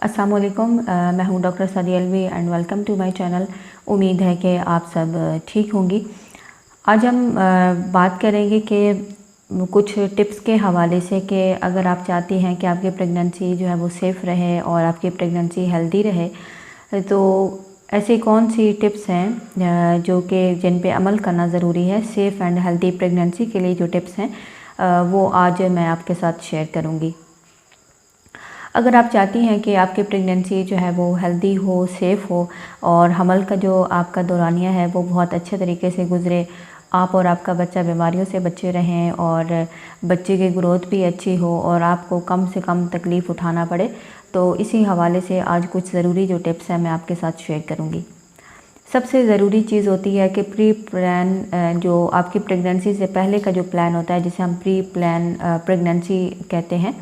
अस्सलाम वालेकुम। मैं हूं doctor Sadia Alvi and welcome to my channel. उम्मीद है कि आप सब ठीक होंगी। आज हम बात करेंगे कि कुछ टिप्स के हवाले से कि अगर आप चाहती हैं कि आपकी प्रेगनेंसी जो है वो सेफ़ रहे और आपकी प्रेगनेंसी हेल्दी रहे, तो ऐसी कौन सी टिप्स हैं जो कि जिन पे अमल करना ज़रूरी है। सेफ़ एंड हेल्दी प्रेगनेंसी के लिए जो टिप्स हैं वो आज मैं आपके साथ शेयर करूँगी। अगर आप चाहती हैं कि आपकी प्रेगनेंसी जो है वो हेल्दी हो, सेफ़ हो और हमल का जो आपका दौरानिया है वो बहुत अच्छे तरीके से गुज़रे, आप और आपका बच्चा बीमारियों से बचे रहें और बच्चे की ग्रोथ भी अच्छी हो और आपको कम से कम तकलीफ़ उठाना पड़े, तो इसी हवाले से आज कुछ ज़रूरी जो टिप्स हैं मैं आपके साथ शेयर करूँगी। सबसे ज़रूरी चीज़ होती है कि प्री प्लान, जो आपकी प्रेगनेंसी से पहले का जो प्लान होता है जिसे हम प्री प्लान प्रेगनेंसी कहते हैं,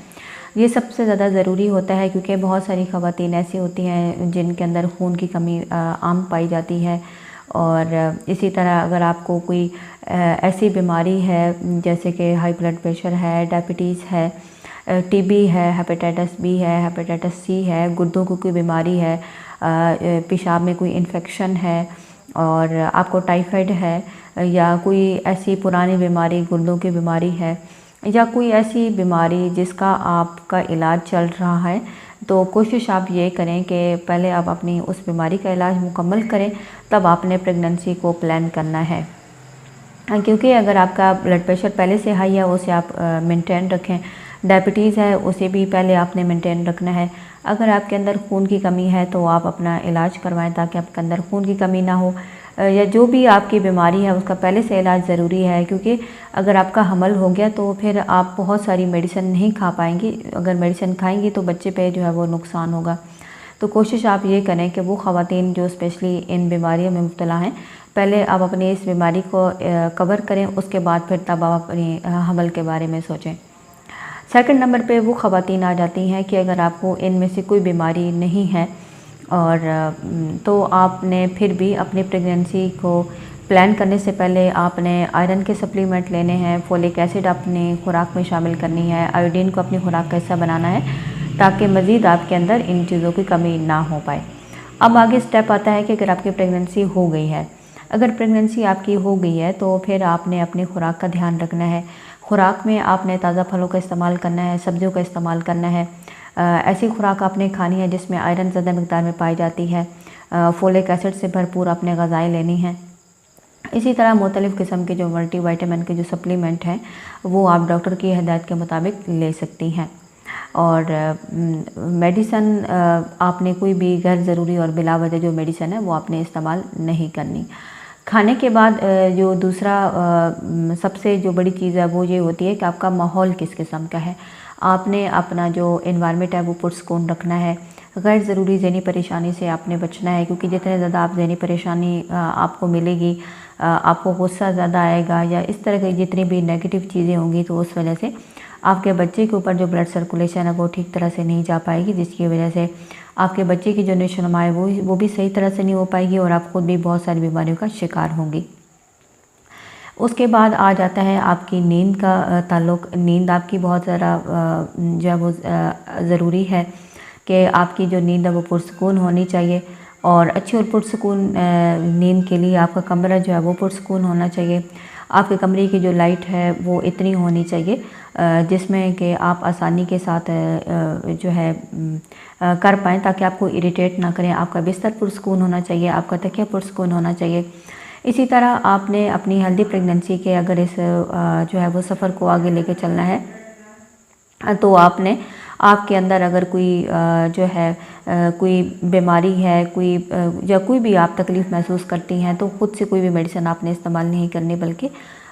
ये सबसे ज़्यादा ज़रूरी होता है क्योंकि बहुत सारी ख़वातीन ऐसी होती हैं जिनके अंदर खून की कमी आम पाई जाती है। और इसी तरह अगर आपको कोई ऐसी बीमारी है जैसे कि हाई ब्लड प्रेशर है, डायबिटीज़ है, टीबी है, हेपेटाइटिस बी है, हेपेटाइटिस सी है, गुर्दों की कोई बीमारी है, पेशाब में कोई इन्फेक्शन है और आपको टाइफाइड है या कोई ऐसी पुरानी बीमारी गुर्दों की बीमारी है या कोई ऐसी बीमारी जिसका आपका इलाज चल रहा है, तो कोशिश आप ये करें कि पहले आप अपनी उस बीमारी का इलाज मुकम्मल करें, तब आपने प्रेगनेंसी को प्लान करना है। क्योंकि अगर आपका ब्लड प्रेशर पहले से हाई है उसे आप मेंटेन रखें, डायबिटीज़ है उसे भी पहले आपने मेंटेन रखना है। अगर आपके अंदर खून की कमी है तो आप अपना इलाज करवाएं ताकि आपके अंदर खून की कमी ना हो, या जो भी आपकी बीमारी है उसका पहले से इलाज ज़रूरी है क्योंकि अगर आपका हमल हो गया तो फिर आप बहुत सारी मेडिसिन नहीं खा पाएंगी। अगर मेडिसिन खाएंगी तो बच्चे पे जो है वो नुकसान होगा। तो कोशिश आप ये करें कि वो ख़वातीन जो स्पेशली इन बीमारियों में मुब्तला हैं, पहले आप अपनी इस बीमारी को कवर करें, उसके बाद फिर तब आप अपनी हमल के बारे में सोचें। सेकंड नंबर पे वो ख़वातीन आ जाती हैं कि अगर आपको इनमें से कोई बीमारी नहीं है और तो आपने फिर भी अपनी प्रेगनेंसी को प्लान करने से पहले आपने आयरन के सप्लीमेंट लेने हैं, फोलिक एसिड अपनी खुराक में शामिल करनी है, आयोडीन को अपनी खुराक का हिस्सा बनाना है ताकि मज़ीद आपके अंदर इन चीज़ों की कमी ना हो पाए। अब आगे स्टेप आता है कि अगर आपकी प्रेगनेंसी हो गई है, अगर प्रेगनेंसी आपकी हो गई है तो फिर आपने अपनी खुराक का ध्यान रखना है। खुराक में आपने ताज़ा फलों का इस्तेमाल करना है, सब्जियों का इस्तेमाल करना है। ऐसी खुराक आपने खानी है जिसमें आयरन ज़्यादा मिक़दार में पाई जाती है। फोलिक एसिड से भरपूर आपने ग़िज़ाएँ लेनी हैं। इसी तरह मुख्तलिफ़ किस्म के जो मल्टीविटामिन के जो सप्लीमेंट हैं वो आप डॉक्टर की हिदायत के मुताबिक ले सकती हैं। और मेडिसन आपने कोई भी गैर ज़रूरी और बिला वजह जो मेडिसन है वो आपने इस्तेमाल नहीं करनी। खाने के बाद जो दूसरा सबसे जो बड़ी चीज़ है वो ये होती है कि आपका माहौल किस किस्म का है। आपने अपना जो एनवायरनमेंट है वो पुरसकून रखना है। गैर ज़रूरी ज़हनी परेशानी से आपने बचना है क्योंकि जितने ज़्यादा आप ज़हनी परेशानी आपको मिलेगी, आपको गुस्सा ज़्यादा आएगा या इस तरह की जितनी भी नेगेटिव चीज़ें होंगी तो उस वजह से आपके बच्चे के ऊपर जो ब्लड सर्कुलेशन है वो ठीक तरह से नहीं जा पाएगी, जिसकी वजह से आपके बच्चे की जो नशोनुमा है वो भी सही तरह से नहीं हो पाएगी और आप खुद भी बहुत सारी बीमारियों का शिकार होंगी। उसके बाद आ जाता है आपकी नींद का ताल्लुक़। नींद आपकी बहुत ज़्यादा जो है वो ज़रूरी है कि आपकी जो नींद है वो पुरसकून होनी चाहिए और अच्छी और पुरसकून नींद के लिए आपका कमरा जो है वो पुरसकून होना चाहिए। आपके कमरे की जो लाइट है वो इतनी होनी चाहिए जिसमें कि आप आसानी के साथ जो है कर पाएँ ताकि आपको इरिटेट ना करें। आपका बिस्तर पुरसकून होना चाहिए, आपका तकिया पुरसकून होना चाहिए। इसी तरह आपने अपनी हेल्दी प्रेगनेंसी के अगर इस जो है वो सफ़र को आगे लेके चलना है तो आपने आपके अंदर अगर कोई जो है कोई बीमारी है, कोई या कोई भी आप तकलीफ़ महसूस करती हैं तो ख़ुद से कोई भी मेडिसिन आपने इस्तेमाल नहीं करनी, बल्कि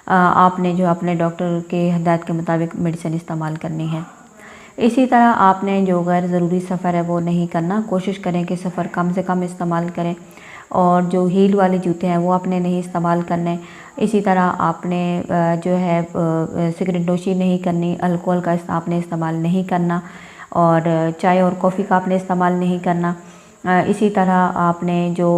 आपने जो अपने डॉक्टर के हिदायत के मुताबिक मेडिसिन इस्तेमाल करनी है। इसी तरह आपने जो गैर ज़रूरी सफ़र है वो नहीं करना। कोशिश करें कि सफ़र कम से कम इस्तेमाल करें और जो हील वाले जूते हैं वो आपने नहीं इस्तेमाल करने। इसी तरह आपने जो है सिगरेट नोशी नहीं करनी, अल्कोहल का आपने इस्तेमाल नहीं करना और चाय और कॉफ़ी का आपने इस्तेमाल नहीं करना। इसी तरह आपने जो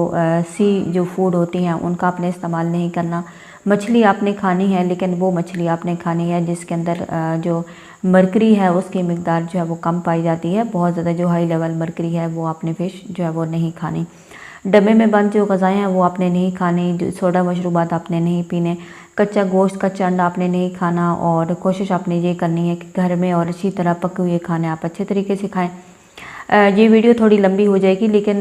जो फूड होती हैं उनका आपने इस्तेमाल नहीं करना। मछली आपने खानी है लेकिन वो मछली आपने खानी है जिसके अंदर जो मरकरी है उसकी मिकदार जो है वो कम पाई जाती है। बहुत ज़्यादा जो हाई लेवल मरकरी है वो आपने फ़िश जो है वो नहीं खानी। डब्बे में बंद जो ग़ज़ाएँ हैं वो आपने नहीं खानी। जो सोडा मशरूबात आपने नहीं पीने। कच्चा गोश्त, कच्चा अंडा आपने नहीं खाना। और कोशिश आपने ये करनी है कि घर में और अच्छी तरह पके हुए खाने आप अच्छे तरीके से खाएँ। ये वीडियो थोड़ी लंबी हो जाएगी, लेकिन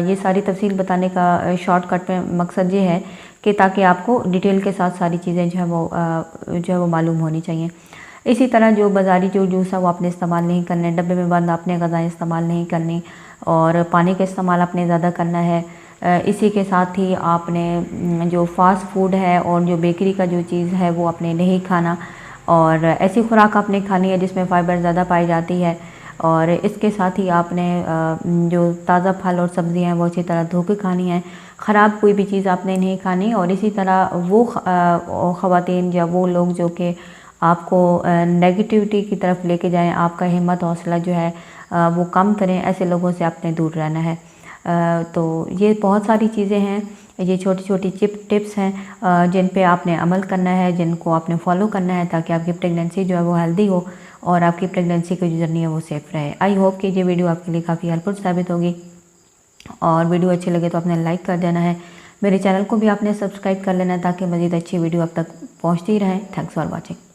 ये सारी तफसील बताने का शॉर्टकट में मकसद ये है कि ताकि आपको डिटेल के साथ सारी चीज़ें जो है वो मालूम होनी चाहिए। इसी तरह जो बाज़ारी जो जूस है वो आपने इस्तेमाल नहीं करने। डब्बे में बंद आपने ग़ज़ाएँ इस्तेमाल नहीं करनी और पानी का इस्तेमाल आपने ज़्यादा करना है। इसी के साथ ही आपने जो फ़ास्ट फूड है और जो बेकरी का जो चीज़ है वो आपने नहीं खाना। और ऐसी खुराक आपने खानी है जिसमें फ़ाइबर ज़्यादा पाई जाती है। और इसके साथ ही आपने जो ताज़ा फल और सब्ज़ियाँ हैं वो अच्छी तरह धो के खानी है। ख़राब कोई भी चीज़ आपने नहीं खानी। और इसी तरह वो ख़वातीन या वो लोग जो कि आपको नेगेटिविटी की तरफ लेके जाएं, आपका हिम्मत हौसला जो है वो कम करें, ऐसे लोगों से आपने दूर रहना है। तो ये बहुत सारी चीज़ें हैं, ये छोटी छोटी टिप्स हैं जिन पे आपने अमल करना है, जिनको आपने फॉलो करना है ताकि आपकी प्रेगनेंसी जो है वो हेल्दी हो और आपकी प्रेगनेंसी की जो जर्नी है वो सेफ़ रहे। आई होप कि ये वीडियो आपके लिए काफ़ी हेल्पफुल साबित होगी। और वीडियो अच्छी लगे तो आपने लाइक कर देना है। मेरे चैनल को भी आपने सब्सक्राइब कर लेना है ताकि मज़ीद अच्छी वीडियो आप तक पहुँचती रहें। Thanks for watching.